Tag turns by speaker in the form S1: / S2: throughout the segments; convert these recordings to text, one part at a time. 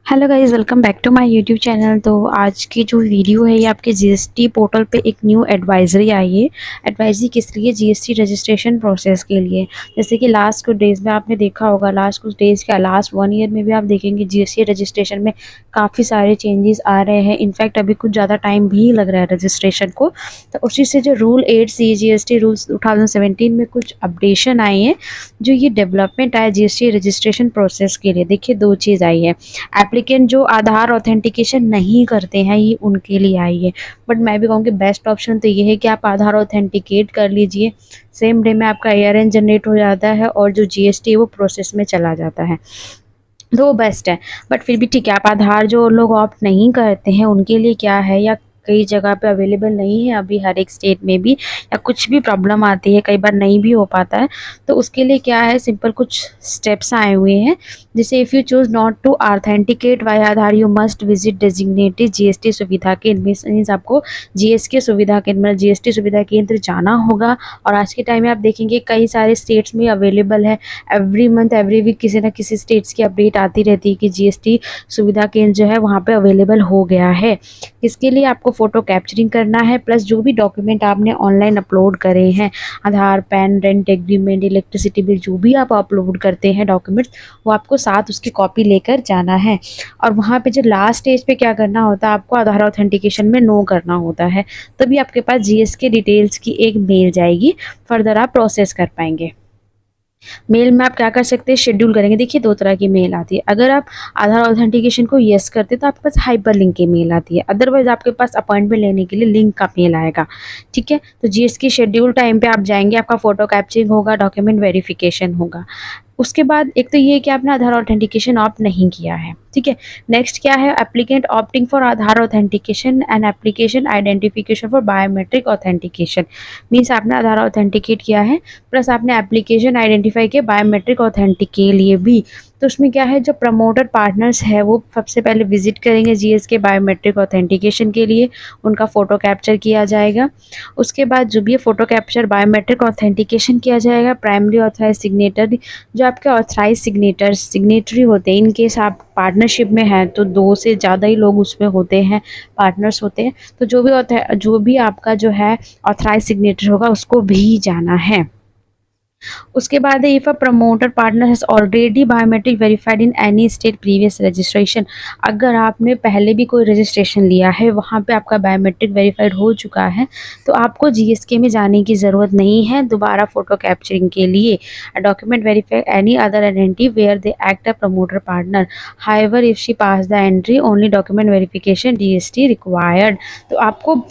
S1: Hello guys, welcome back to my YouTube channel. तो आज की जो वीडियो है ये आपके जीएसटी पोर्टल पे एक न्यू एडवाइजरी आई है। एडवाइजरी किस लिए? जीएसटी रजिस्ट्रेशन प्रोसेस के लिए। जैसे कि लास्ट कुछ डेज़ में आपने देखा होगा, लास्ट कुछ डेज़ क्या लास्ट 1 ईयर में भी आप देखेंगे जीएसटी रजिस्ट्रेशन में काफ़ी सारे चेंजेस आ रहे हैं। इनफैक्ट अभी कुछ ज़्यादा टाइम भी लग रहा है रजिस्ट्रेशन को। तो उसी से जो रूल 8C जीएसटी रूल्स 2017 में कुछ अपडेशन आई है, जो ये डेवलपमेंट आया जीएसटी रजिस्ट्रेशन प्रोसेस के लिए। देखिए, 2 चीज़ आई है। एप्लीकेंट जो आधार ऑथेंटिकेशन नहीं करते हैं ये उनके लिए आई है, बट मैं भी कहूँगी बेस्ट ऑप्शन तो ये है कि आप आधार ऑथेंटिकेट कर लीजिए। सेम डे में आपका ARN जनरेट हो जाता है और जो जीएसटी है वो प्रोसेस में चला जाता है, तो वो बेस्ट है। बट फिर भी ठीक है, आप आधार जो लोग ऑप्ट नहीं करते हैं उनके लिए क्या है, या कई जगह पे अवेलेबल नहीं है अभी हर एक स्टेट में भी, या कुछ भी प्रॉब्लम आती है, कई बार नहीं भी हो पाता है, तो उसके लिए क्या है, सिंपल कुछ स्टेप्स आए हुए हैं। जैसे if you choose not to authenticate via Aadhaar you must visit designated GST सुविधा केंद्र। मीन्स आपको जीएसटी सुविधा केंद्र मतलब जीएसटी सुविधा केंद्र जाना होगा। और आज के टाइम में आप देखेंगे कई सारे स्टेट्स में अवेलेबल है। एवरी मंथ एवरी वीक किसी ना किसी स्टेट्स की अपडेट आती रहती है कि जीएसटी सुविधा केंद्र जो है वहाँ पे अवेलेबल हो गया है। इसके लिए आपको फ़ोटो कैप्चरिंग करना है, प्लस जो भी डॉक्यूमेंट आपने ऑनलाइन अपलोड करे हैं, Aadhaar, PAN, rent agreement, electricity bill, जो भी आप अपलोड करते हैं डॉक्यूमेंट्स, वो आपको साथ उसकी कॉपी लेकर जाना है। और वहाँ पे जो लास्ट स्टेज पे क्या करना होता है, आपको आधार ऑथेंटिकेशन में नो करना होता है। तभी आपके पास जीएस के डिटेल्स की एक मेल जाएगी, फर्दर आप प्रोसेस कर पाएंगे। मेल में आप क्या कर सकते हैं, शेड्यूल करेंगे। देखिए, 2 तरह की मेल आती है। अगर आप आधार ऑथेंटिकेशन को येस करते हैं तो आपके पास हाइपर लिंक की मेल आती है, अदरवाइज आपके पास अपॉइंटमेंट लेने के लिए लिंक का मेल आएगा। ठीक है, तो जीएस की शेड्यूल टाइम पे आप जाएंगे, आपका फोटो कैप्चरिंग होगा, डॉक्यूमेंट वेरिफिकेशन होगा। उसके बाद एक तो ये कि आपने आधार ऑथेंटिकेशन ऑप्ट नहीं किया है। ठीक है, नेक्स्ट क्या है, applicant opting for Aadhaar authentication and application identification for biometric authentication. Means आपने आधार ऑथेंटिकेट किया है, प्लस आपने एप्लीकेशन आइडेंटिफाई किया बायोमेट्रिक ऑथेंटिक के लिए भी। तो उसमें क्या है, जो प्रमोटर पार्टनर्स है वो सबसे पहले विजिट करेंगे जीएस के बायोमेट्रिक ऑथेंटिकेशन के लिए, उनका फ़ोटो कैप्चर किया जाएगा। उसके बाद जो भी ये फ़ोटो कैप्चर बायोमेट्रिक ऑथेंटिकेशन किया जाएगा, प्राइमरी ऑथराइज सिग्नेटरी, जो आपके ऑथराइज सिग्नेटरी होते हैं, इन केस आप पार्टनरशिप में हैं तो 2 से ज़्यादा ही लोग उसमें होते हैं, पार्टनर्स होते हैं, तो जो भी आपका जो है ऑथराइज सिग्नेटरी होगा उसको भी जाना है। उसके बाद if a promoter partner has already biometric verified in any state previous registration, अगर आपने पहले भी कोई रजिस्ट्रेशन लिया है, वहाँ पे आपका बायोमेट्रिक वेरीफाइड हो चुका है, तो आपको जीएसके में जाने की ज़रूरत नहीं है दोबारा फ़ोटो कैप्चरिंग के लिए। Document verify any other identity where they act a promoter partner, however if she pass the entry only document verification DST required. तो आपको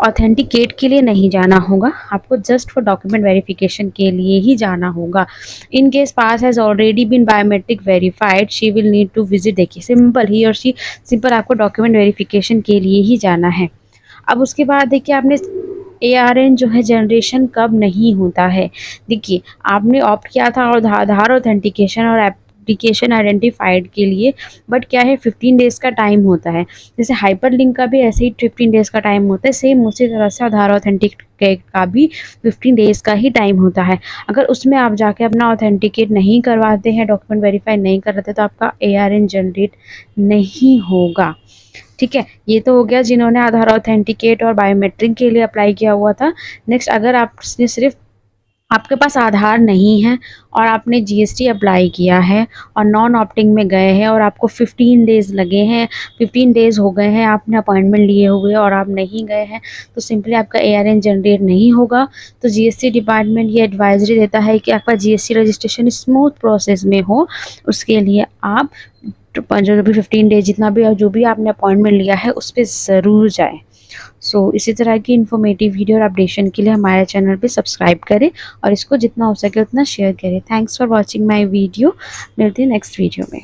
S1: ऑथेंटिकेट के लिए नहीं जाना होगा, आपको जस्ट फॉर डॉक्यूमेंट वेरिफिकेशन के लिए ही जाना होगा। In case pass has already been biometric verified she will need to visit. देखिए, सिंपल ही और शी सिंपल आपको डॉक्यूमेंट वेरिफिकेशन के लिए ही जाना है। अब उसके बाद देखिए, आपने ARN जो है जनरेशन कब नहीं होता है। देखिए, आपने ऑप्ट किया था और आधार ऑथेंटिकेशन और एप्लीकेशन आइडेंटिफाइड के लिए, बट क्या है, 15 डेज़ का टाइम होता है। जैसे हाइपर लिंक का भी ऐसे ही 15 डेज़ का टाइम होता है, सेम उसी तरह से आधार ऑथेंटिकेट का भी 15 डेज़ का ही टाइम होता है। अगर उसमें आप जाके अपना ऑथेंटिकेट नहीं करवाते हैं, डॉक्यूमेंट वेरीफाई नहीं करते, तो आपका ARN जनरेट नहीं होगा। ठीक है, ये तो हो गया जिन्होंने आधार ऑथेंटिकेट और बायोमेट्रिक के लिए अप्लाई किया हुआ था। नेक्स्ट, अगर आपने सिर्फ आपके पास आधार नहीं है और आपने जीएसटी अप्लाई किया है और नॉन ऑप्टिंग में गए हैं और आपको 15 डेज़ लगे हैं, 15 डेज़ हो गए हैं, आपने अपॉइंटमेंट लिए हुए और आप नहीं गए हैं, तो सिंपली आपका ARN जनरेट नहीं होगा। तो जीएसटी डिपार्टमेंट ये एडवाइजरी देता है कि आपका जीएसटी रजिस्ट्रेशन स्मूथ प्रोसेस में हो, उसके लिए आप जो भी 15 डेज जितना भी जो भी आपने अपॉइंटमेंट लिया है उस पर ज़रूर जाएँ। सो इसी तरह की इन्फॉर्मेटिव वीडियो और अपडेशन के लिए हमारे चैनल पे सब्सक्राइब करें और इसको जितना हो सके उतना शेयर करें। Thanks for watching my video. मिलते हैं नेक्स्ट वीडियो में।